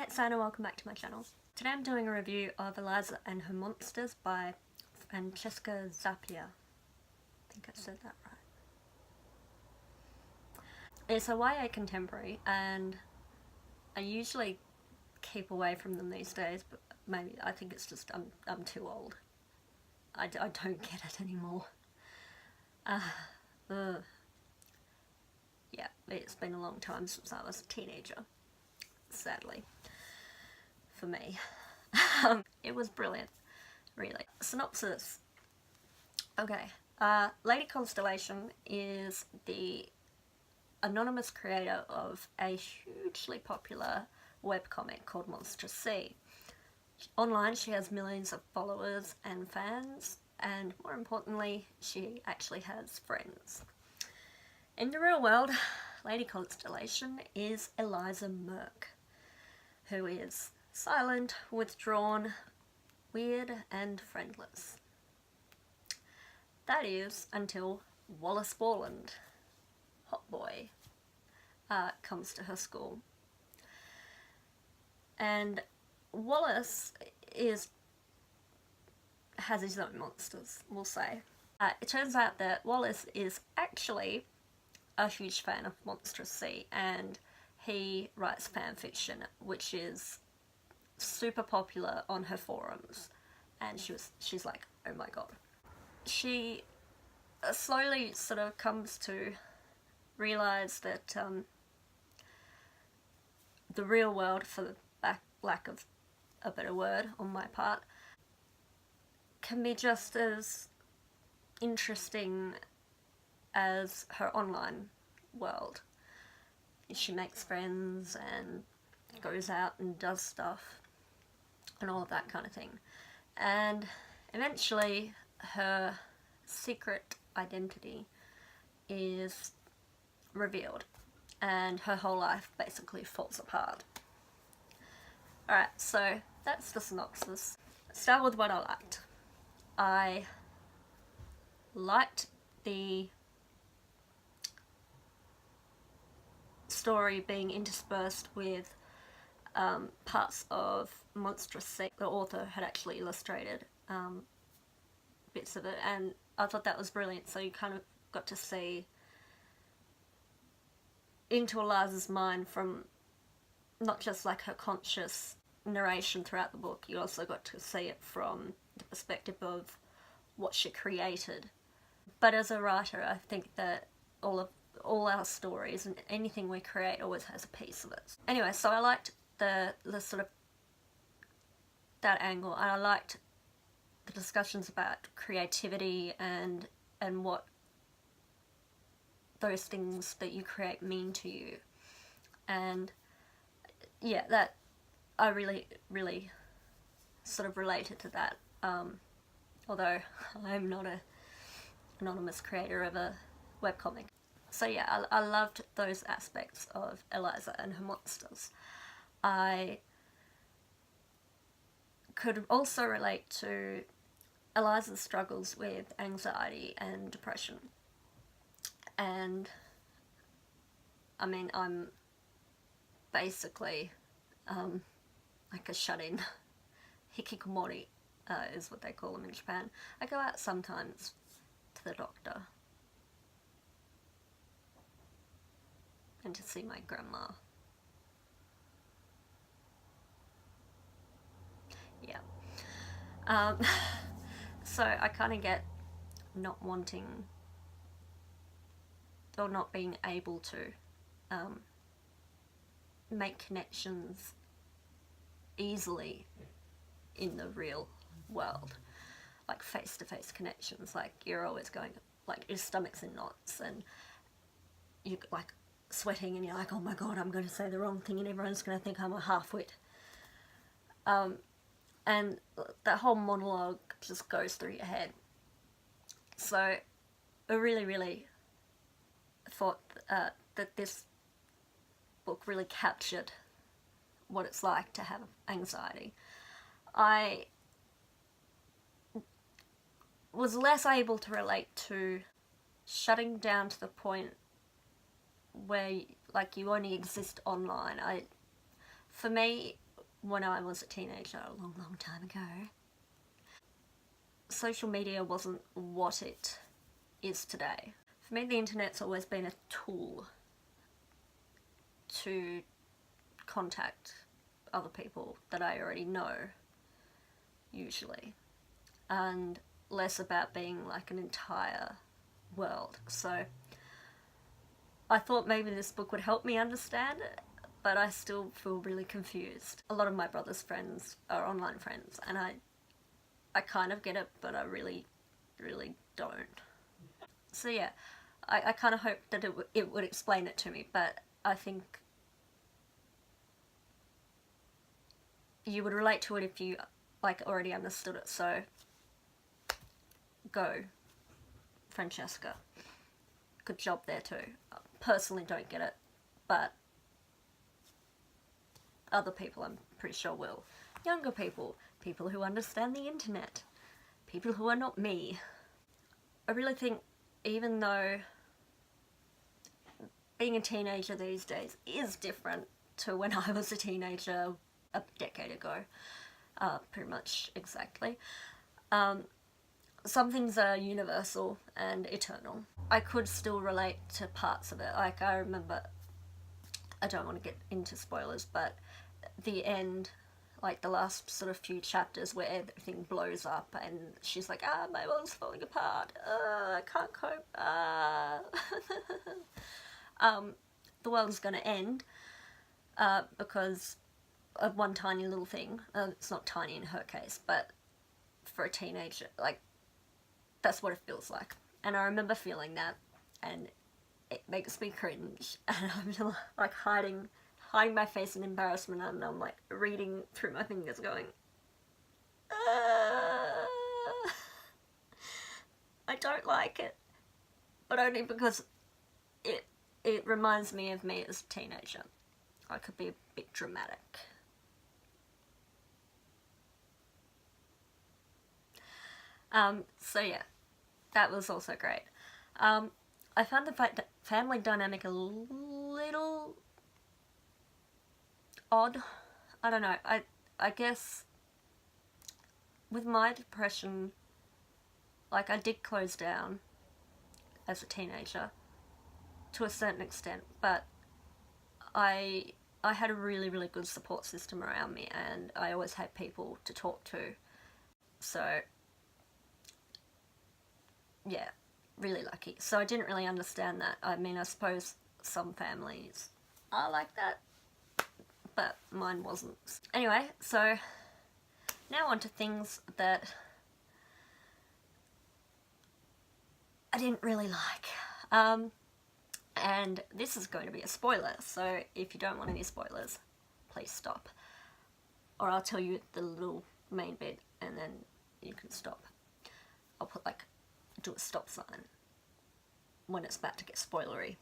it's Anna, welcome back to my channel. Today I'm doing a review of Eliza and Her Monsters by Francesca Zappia. I think I said that right. It's a YA contemporary and I usually keep away from them these days, but maybe I think it's just I'm too old. I don't get it anymore. Yeah, it's been a long time since I was a teenager, sadly, for me. It was brilliant, really. Synopsis. Okay, Lady Constellation is the anonymous creator of a hugely popular webcomic called Monstrous Sea. Online she has millions of followers and fans, and more importantly, she actually has friends. In the real world, Lady Constellation is Eliza Merk, who is silent, withdrawn, weird and friendless. That is until Wallace Borland, hot boy, comes to her school. And Wallace has his own monsters, we'll say. It turns out that Wallace is actually a huge fan of Monstrous Sea, and he writes fan fiction, which is super popular on her forums, and she's like, oh my god. She slowly sort of comes to realise that the real world, for the lack of a better word on my part, can be just as interesting as her online world. She makes friends and goes out and does stuff and all of that kind of thing. And eventually her secret identity is revealed and her whole life basically falls apart. Alright, so that's the synopsis. Start with what I liked. I liked the story being interspersed with parts of Monstrous Sea. The author had actually illustrated bits of it, and I thought that was brilliant. So you kind of got to see into Eliza's mind from not just like her conscious narration throughout the book, you also got to see it from the perspective of what she created. But as a writer, I think that all our stories and anything we create always has a piece of it. Anyway, so I liked the sort of that angle, and I liked the discussions about creativity and what those things that you create mean to you. And yeah, that I really sort of related to that, although I'm not an anonymous creator of a webcomic. So yeah, I loved those aspects of Eliza and Her Monsters. I could also relate to Eliza's struggles with anxiety and depression. And I mean, I'm basically like a shut-in. Hikikomori is what they call them in Japan. I go out sometimes to the doctor and to see my grandma. Yeah. So I kind of get not wanting or not being able to make connections easily in the real world, like face-to-face connections. Like you're always going, like your stomach's in knots and you're like sweating and you're like, oh my god, I'm going to say the wrong thing and everyone's going to think I'm a half-wit. And that whole monologue just goes through your head. So I really thought that this book really captured what it's like to have anxiety. I was less able to relate to shutting down to the point where like you only exist online. For me, when I was a teenager, a long, long time ago, social media wasn't what it is today. For me, the internet's always been a tool to contact other people that I already know, usually, and less about being like an entire world. So I thought maybe this book would help me understand it, but I still feel really confused. A lot of my brother's friends are online friends, and I kind of get it, but I really, really don't. So yeah, I kind of hoped that it would explain it to me, but I think you would relate to it if you like already understood it. So go, Francesca. Good job there too. Personally don't get it, but other people I'm pretty sure will. Younger people, people who understand the internet, people who are not me. I really think even though being a teenager these days is different to when I was a teenager a decade ago, pretty much exactly, some things are universal and eternal. I could still relate to parts of it. Like, I remember, I don't want to get into spoilers, but the end, like the last sort of few chapters where everything blows up and she's like, my world's falling apart, I can't cope, the world's gonna end, because of one tiny little thing. It's not tiny in her case, but for a teenager, like, that's what it feels like. And I remember feeling that, and it makes me cringe, and I'm just like hiding my face in embarrassment, and I'm like reading through my fingers going, I don't like it, but only because it reminds me of me as a teenager. I could be a bit dramatic. So yeah, that was also great. I found the family dynamic a little odd. I don't know. I guess with my depression, like, I did close down as a teenager to a certain extent, but I had a really, really good support system around me, and I always had people to talk to. So yeah, really lucky. So I didn't really understand that. I mean, I suppose some families are like that, but mine wasn't. Anyway, so now on to things that I didn't really like. And this is going to be a spoiler, so if you don't want any spoilers, please stop. Or I'll tell you the little main bit and then you can stop. I'll put do a stop sign when it's about to get spoilery.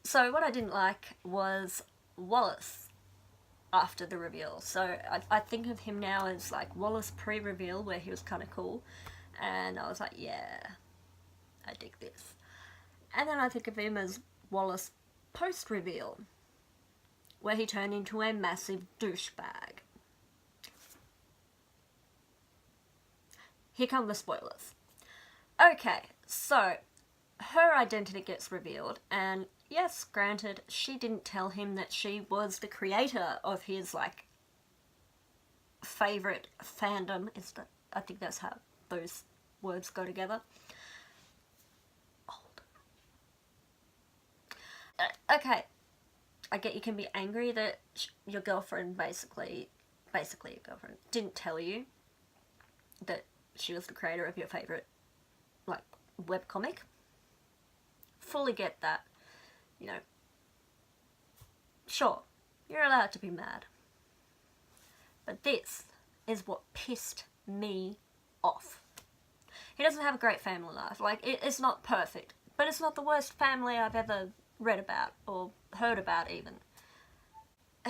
So what I didn't like was Wallace after the reveal. So I think of him now as like Wallace pre-reveal, where he was kind of cool, and I was like, yeah, I dig this. And then I think of him as Wallace post-reveal, where he turned into a massive douchebag. Here come the spoilers. Okay, so her identity gets revealed, and yes, granted, she didn't tell him that she was the creator of his, like, favourite fandom. I think that's how those words go together. Old. Okay, I get you can be angry that your girlfriend, basically your girlfriend, didn't tell you that she was the creator of your favourite, like, webcomic. Fully get that, you know. Sure, you're allowed to be mad. But this is what pissed me off. He doesn't have a great family life. Like, it's not perfect, but it's not the worst family I've ever read about or heard about even.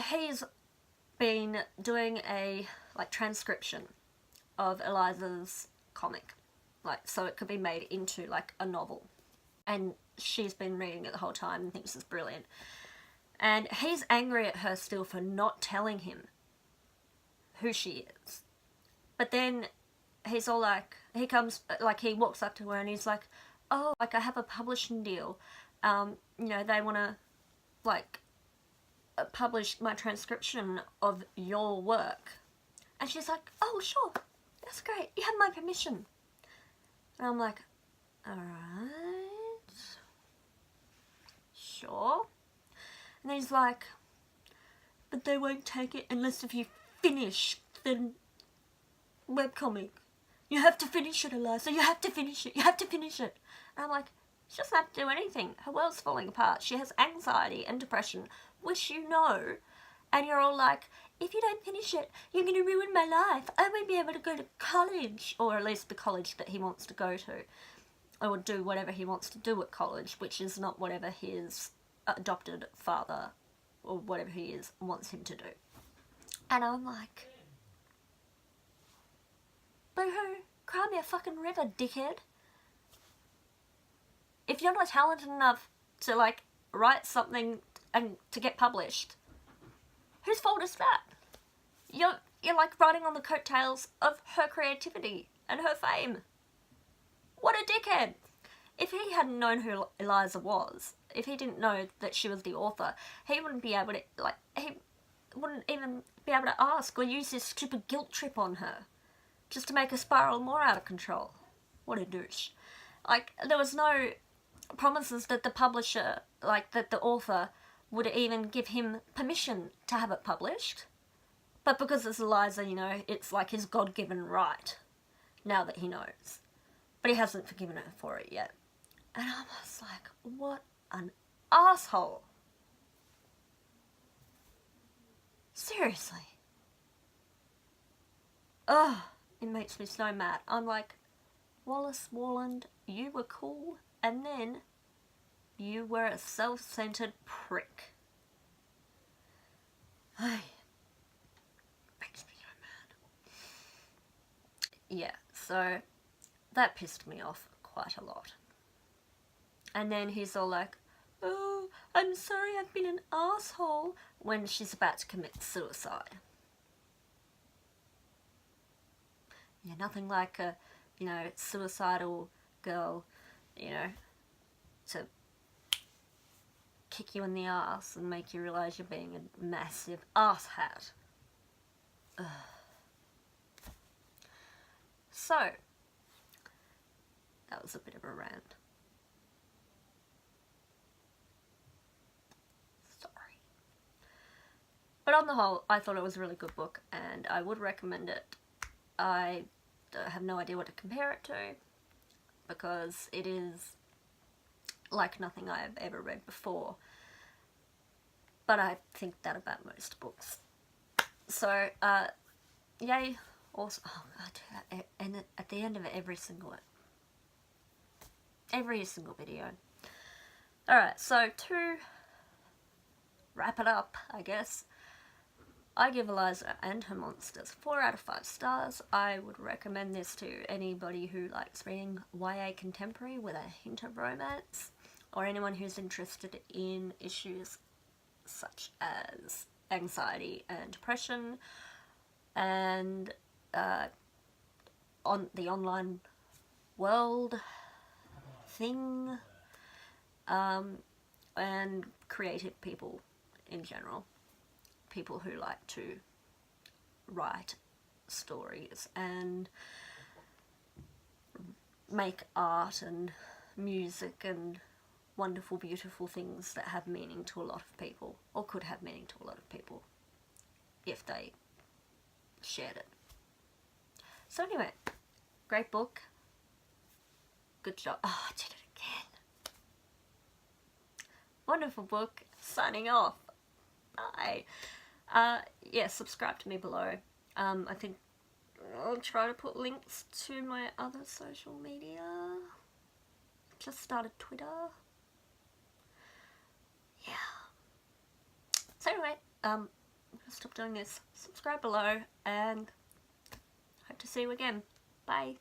He's been doing a, like, transcription of Eliza's comic, like, so it could be made into, like, a novel. And she's been reading it the whole time and thinks it's brilliant. And he's angry at her still for not telling him who she is. But then he's all like, he walks up to her and he's like, oh, like, I have a publishing deal. You know, they want to, like, publish my transcription of your work. And she's like, oh, sure, that's great, you have my permission. And I'm like, alright, sure. And he's like, but they won't take it unless if you finish the webcomic. You have to finish it, Eliza, you have to finish it, you have to finish it. And I'm like, she doesn't have to do anything. Her world's falling apart. She has anxiety and depression, which you know. And you're all like, if you don't finish it, you're going to ruin my life. I won't be able to go to college. Or at least the college that he wants to go to. Or do whatever he wants to do at college, which is not whatever his adopted father, or whatever he is, wants him to do. And I'm like, boo-hoo, cry me a fucking river, dickhead. If you're not talented enough to, like, write something and to get published, whose fault is that? You're like riding on the coattails of her creativity and her fame. What a dickhead! If he hadn't known who Eliza was, if he didn't know that she was the author, he wouldn't be able to, like, he wouldn't even be able to ask or use this stupid guilt trip on her just to make her spiral more out of control. What a douche. Like, there was no promises that the publisher, like, that the author would even give him permission to have it published. But because it's Eliza, you know, it's like his God-given right, now that he knows. But he hasn't forgiven her for it yet. And I was like, what an asshole. Seriously. Ugh, it makes me so mad. I'm like, Wallace Warland, you were cool, and then you were a self-centered prick. Ay, makes me so mad. Yeah, so that pissed me off quite a lot. And then he's all like, oh, I'm sorry I've been an asshole, when she's about to commit suicide. Yeah, nothing like a, you know, suicidal girl, you know, to kick you in the ass and make you realise you're being a massive asshat. Ugh. So, that was a bit of a rant. Sorry. But on the whole, I thought it was a really good book and I would recommend it. I have no idea what to compare it to because it is like nothing I have ever read before. But I think that about most books. So, yay. Also, oh god, and at the end of every single video. Alright, so to wrap it up, I guess, I give Eliza and Her Monsters 4 out of 5 stars. I would recommend this to anybody who likes reading YA contemporary with a hint of romance, or anyone who's interested in issues such as anxiety and depression, and on the online world thing, and creative people in general. People who like to write stories and make art and music and wonderful, beautiful things that have meaning to a lot of people, or could have meaning to a lot of people if they shared it. So anyway, great book. Good job. Oh, I did it again. Wonderful book. Signing off. Bye. Yeah, subscribe to me below. I think I'll try to put links to my other social media. Just started Twitter. Yeah. So anyway, I'm gonna stop doing this. Subscribe below and hope to see you again. Bye.